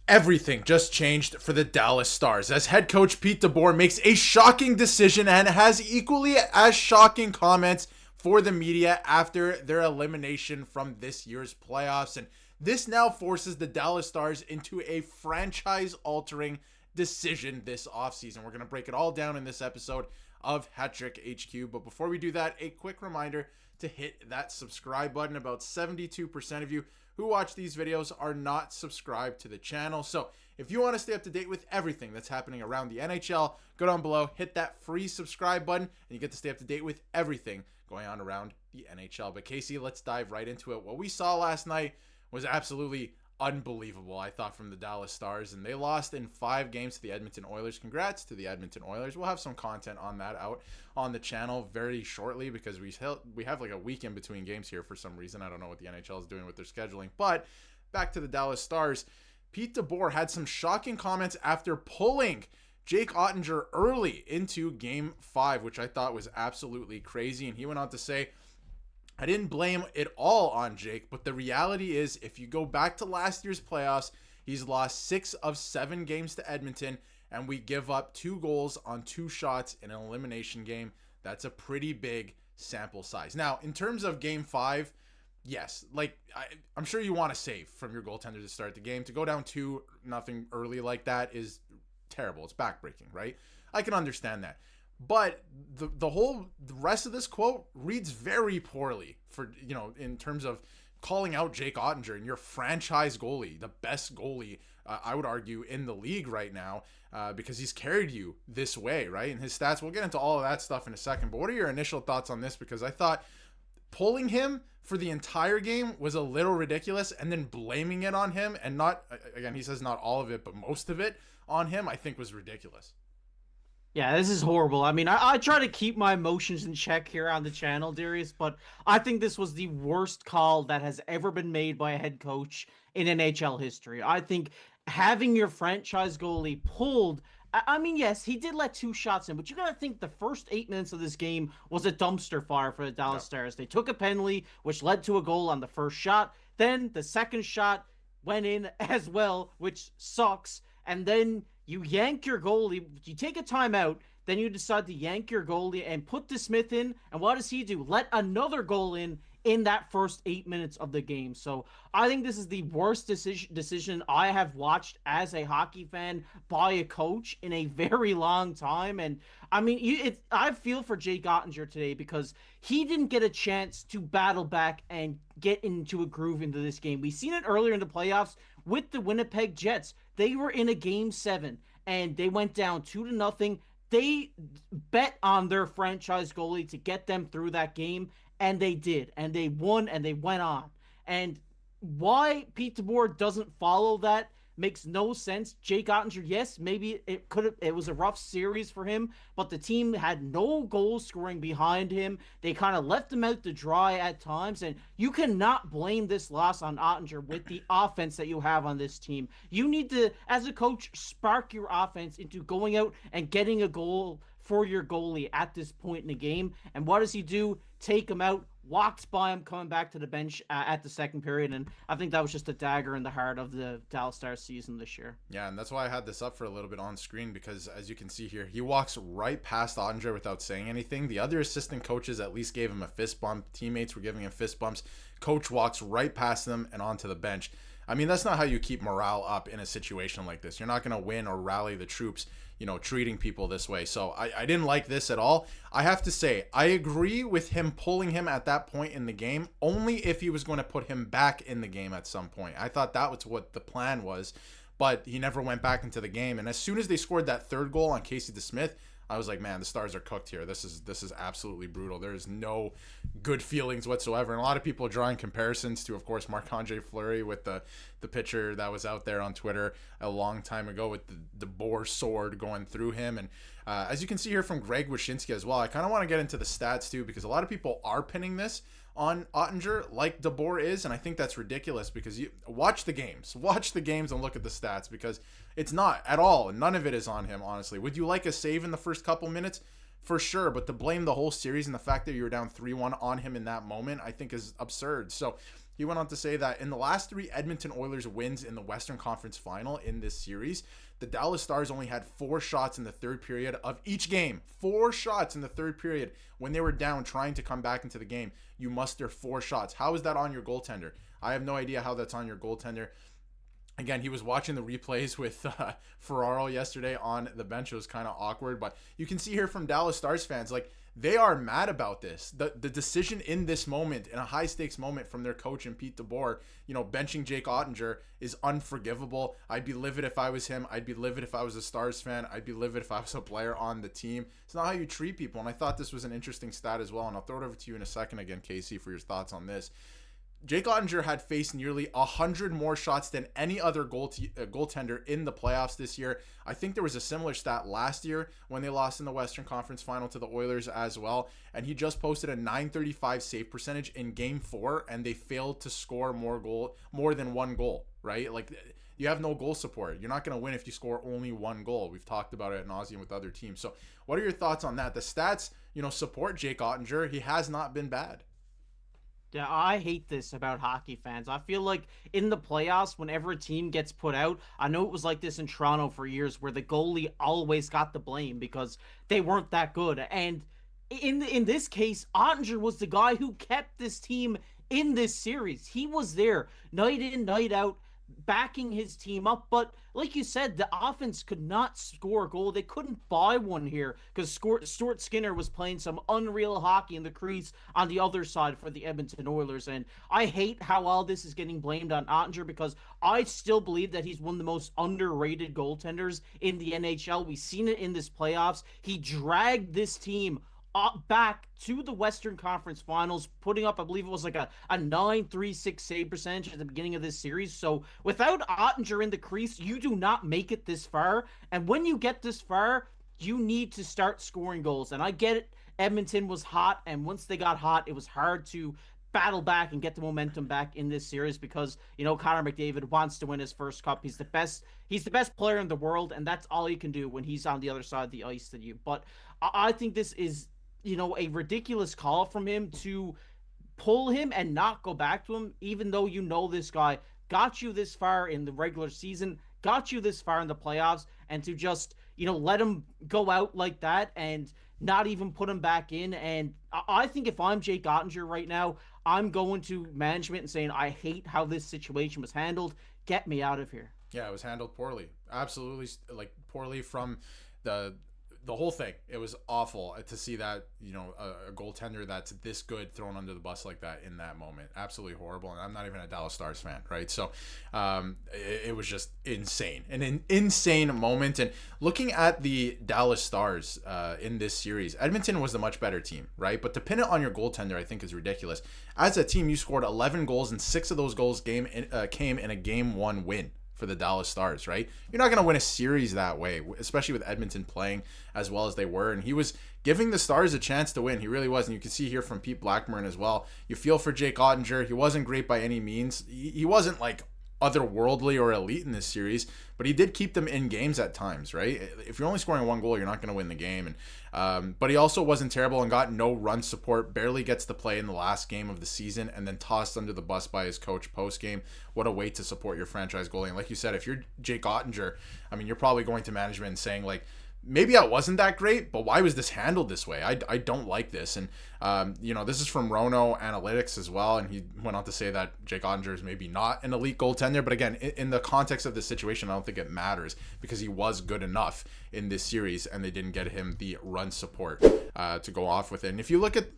Everything just changed for the Dallas Stars as head coach Pete DeBoer makes a shocking decision and has equally as shocking comments for the media after their elimination from this year's playoffs. And this now forces the Dallas Stars into a franchise-altering decision this offseason. We're going to break it all down in this episode of Hat-Trick HQ. But before we do that, a quick reminder to hit that subscribe button. About 72% of you who watch these videos are not subscribed to the channel. So if you want to stay up to date with everything that's happening around the NHL, go down below, hit that free subscribe button, and you get to stay up to date with everything going on around the NHL. But KC, let's dive right into it. What we saw last night was absolutely unbelievable, I thought, from the Dallas Stars, and they lost in 5 games to the Edmonton Oilers. Congrats to the Edmonton Oilers. We'll have some content on that out on the channel very shortly because we have like a week in between games here for some reason. I don't know what the NHL is doing with their scheduling. But back to the Dallas Stars. Pete DeBoer had some shocking comments after pulling Jake Oettinger early into Game 5, which I thought was absolutely crazy. And he went on to say, I didn't blame it all on Jake, but the reality is if you go back to last year's playoffs, he's lost 6 of 7 games to Edmonton, and we give up 2 goals on 2 shots in an elimination game. That's a pretty big sample size. Now, in terms of Game 5, yes, like I'm sure you want to save from your goaltender to start the game. To go down 2-0 early like that is terrible. It's backbreaking, right? I can understand that. But the rest of this quote reads very poorly for, in terms of calling out Jake Oettinger and your franchise goalie, the best goalie, I would argue, in the league right now, because he's carried you this way, right? And his stats, we'll get into all of that stuff in a second. But what are your initial thoughts on this? Because I thought pulling him for the entire game was a little ridiculous, and then blaming it on him, and not, again, he says not all of it, but most of it on him, I think was ridiculous. Yeah, this is horrible. I mean, I try to keep my emotions in check here on the channel, Darius, but I think this was the worst call that has ever been made by a head coach in NHL history. I think having your franchise goalie pulled, I mean, yes, he did let 2 shots in, but you got to think the first 8 minutes of this game was a dumpster fire for the Dallas Stars. They took a penalty, which led to a goal on the first shot. Then the second shot went in as well, which sucks. And then you yank your goalie, you take a timeout, then you decide to yank your goalie and put DeSmith in, and what does he do? Let another goal in that first 8 minutes of the game. So I think this is the worst decision I have watched as a hockey fan by a coach in a very long time. And I mean, I feel for Jake Oettinger today because he didn't get a chance to battle back and get into a groove into this game. We've seen it earlier in the playoffs with the Winnipeg Jets. They were in a Game 7 and they went down 2-0. They bet on their franchise goalie to get them through that game, and they did. And they won, and they went on. And why Pete DeBoer doesn't follow that makes no sense. Jake Oettinger, yes, maybe it was a rough series for him, but the team had no goal scoring behind him. They kind of left him out to dry at times, and you cannot blame this loss on Oettinger with the offense that you have on this team. You need to, as a coach, spark your offense into going out and getting a goal for your goalie at this point in the game. And what does he do? Take him out, walks by him coming back to the bench at the second period, and I think that was just a dagger in the heart of the Dallas Stars season this year. Yeah, and that's why I had this up for a little bit on screen, because as you can see here, he walks right past Oettinger without saying anything. The other assistant coaches at least gave him a fist bump. Teammates were giving him fist bumps. Coach walks right past them and onto the bench. I mean, that's not how you keep morale up in a situation like this. You're not going to win or rally the troops, treating people this way. So I didn't like this at all. I have to say, I agree with him pulling him at that point in the game, only if he was going to put him back in the game at some point. I thought that was what the plan was, but he never went back into the game. And as soon as they scored that third goal on Casey DeSmith, I was like, man, the Stars are cooked here. This is absolutely brutal. There is no good feelings whatsoever. And a lot of people are drawing comparisons to, of course, Marc-Andre Fleury with the picture that was out there on Twitter a long time ago with the boar sword going through him. And as you can see here from Greg Wyshynski as well, I kind of want to get into the stats too, because a lot of people are pinning this on Oettinger like DeBoer is, and I think that's ridiculous, because you watch the games and look at the stats, because it's not at all, none of it is on him, honestly. Would you like a save in the first couple minutes? For sure, but to blame the whole series and the fact that you were down 3-1 on him in that moment, I think is absurd. So he went on to say that in the last 3 Edmonton Oilers wins in the Western Conference Final in this series, the Dallas Stars only had 4 shots in the third period of each game. 4 shots in the third period when they were down trying to come back into the game. You muster 4 shots. How is that on your goaltender? I have no idea how that's on your goaltender. Again, he was watching the replays with Ferraro yesterday on the bench. It was kind of awkward, but you can see here from Dallas Stars fans, like, they are mad about this. The decision in this moment, in a high-stakes moment from their coach and Pete DeBoer, benching Jake Oettinger is unforgivable. I'd be livid if I was him. I'd be livid if I was a Stars fan. I'd be livid if I was a player on the team. It's not how you treat people, and I thought this was an interesting stat as well, and I'll throw it over to you in a second again, KC, for your thoughts on this. Jake Oettinger had faced nearly 100 more shots than any other goaltender in the playoffs this year. I think there was a similar stat last year when they lost in the Western Conference Final to the Oilers as well. And he just posted a .935 save percentage in Game 4, and they failed to score more than 1 goal, right? Like, you have no goal support. You're not going to win if you score only 1 goal. We've talked about it ad nauseum with other teams. So what are your thoughts on that? The stats, support Jake Oettinger. He has not been bad. Yeah, I hate this about hockey fans. I feel like in the playoffs, whenever a team gets put out, I know it was like this in Toronto for years, where the goalie always got the blame because they weren't that good. And in this case, Oettinger was the guy who kept this team in this series. He was there night in, night out, backing his team up. But like you said, the offense could not score a goal. They couldn't buy one here because Stuart Skinner was playing some unreal hockey in the crease on the other side for the Edmonton Oilers. And I hate how all this is getting blamed on Oettinger, because I still believe that he's one of the most underrated goaltenders in the NHL. We've seen it in this playoffs. He dragged this team back to the Western Conference Finals, putting up, I believe it was like a .936 save percentage at the beginning of this series. So without Oettinger in the crease, you do not make it this far. And when you get this far, you need to start scoring goals. And I get it, Edmonton was hot, and once they got hot, it was hard to battle back and get the momentum back in this series because, Connor McDavid wants to win his first cup. He's the best player in the world, and that's all he can do when he's on the other side of the ice than you. But I think this is a ridiculous call from him to pull him and not go back to him, even though this guy got you this far in the regular season, got you this far in the playoffs, and to just, let him go out like that and not even put him back in. And I think if I'm Jake Oettinger right now, I'm going to management and saying, I hate how this situation was handled. Get me out of here. Yeah, it was handled poorly. Absolutely, poorly from the whole thing. It was awful to see that, a goaltender that's this good thrown under the bus like that in that moment. Absolutely horrible. And I'm not even a Dallas Stars fan, right? So it was just insane. An insane moment. And looking at the Dallas Stars in this series, Edmonton was the much better team, right? But to pin it on your goaltender, I think, is ridiculous. As a team, you scored 11 goals, and 6 of those goals came in a Game 1 win for the Dallas Stars, right? You're not going to win a series that way, especially with Edmonton playing as well as they were. And he was giving the Stars a chance to win. He really was. And you can see here from Pete Blackburn as well. You feel for Jake Oettinger. He wasn't great by any means. He wasn't like otherworldly or elite in this series, but he did keep them in games at times, right? If you're only scoring 1 goal, you're not going to win the game. And but he also wasn't terrible and got no run support, barely gets to play in the last game of the season, and then tossed under the bus by his coach post-game. What a way to support your franchise goalie. And like you said, if you're Jake Oettinger, I mean, you're probably going to management and saying, like, maybe I wasn't that great, but why was this handled this way? I don't like this. And, this is from Rono Analytics as well. And he went on to say that Jake Oettinger is maybe not an elite goaltender. But again, in the context of this situation, I don't think it matters because he was good enough in this series and they didn't get him the run support to go off with it. And if you look at,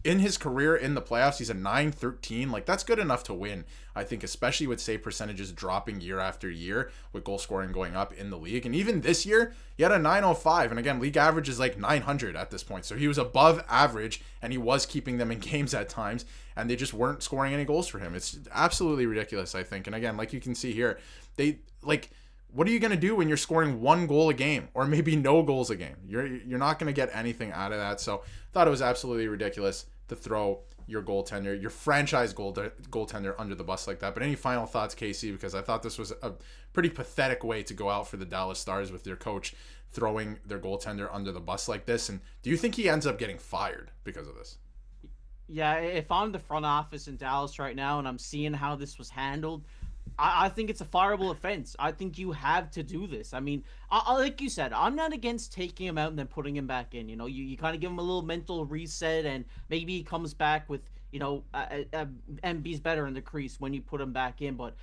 in his career in the playoffs, he's a .913. Like, that's good enough to win, I think, especially with save percentages dropping year after year, with goal scoring going up in the league. And even this year, he had a .905. And again, league average is like 900 at this point. So he was above average, and he was keeping them in games at times, and they just weren't scoring any goals for him. It's absolutely ridiculous, I think. And again, like you can see here, what are you going to do when you're scoring 1 goal a game or maybe no goals a game? You're not going to get anything out of that. So thought it was absolutely ridiculous. to throw your goaltender, your franchise goaltender under the bus like that. But any final thoughts, KC? Because I thought this was a pretty pathetic way to go out for the Dallas Stars with their coach throwing their goaltender under the bus like this. And do you think he ends up getting fired because of this? Yeah, if I'm the front office in Dallas right now and I'm seeing how this was handled, I think it's a fireable offense. I think you have to do this. I mean, like you said, I'm not against taking him out and then putting him back in. You know, you kind of give him a little mental reset, and maybe he comes back with, MB's better in the crease when you put him back in. But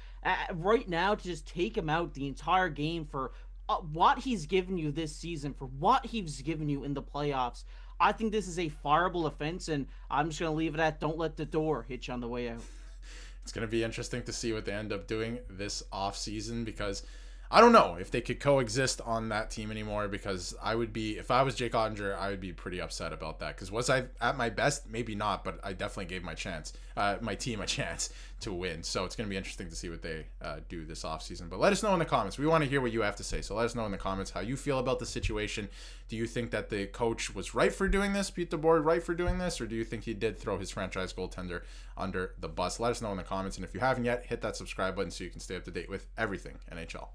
right now, to just take him out the entire game for what he's given you this season, for what he's given you in the playoffs, I think this is a fireable offense, and I'm just going to leave it at don't let the door hit you on the way out. It's going to be interesting to see what they end up doing this offseason, because I don't know if they could coexist on that team anymore, because I would be, if I was Jake Oettinger, I would be pretty upset about that. Because was I at my best? Maybe not, but I definitely gave my team a chance to win. So it's going to be interesting to see what they do this offseason. But let us know in the comments. We want to hear what you have to say. So let us know in the comments how you feel about the situation. Do you think that the coach was right for doing this, Pete DeBoer right for doing this, or do you think he did throw his franchise goaltender under the bus? Let us know in the comments. And if you haven't yet, hit that subscribe button so you can stay up to date with everything NHL.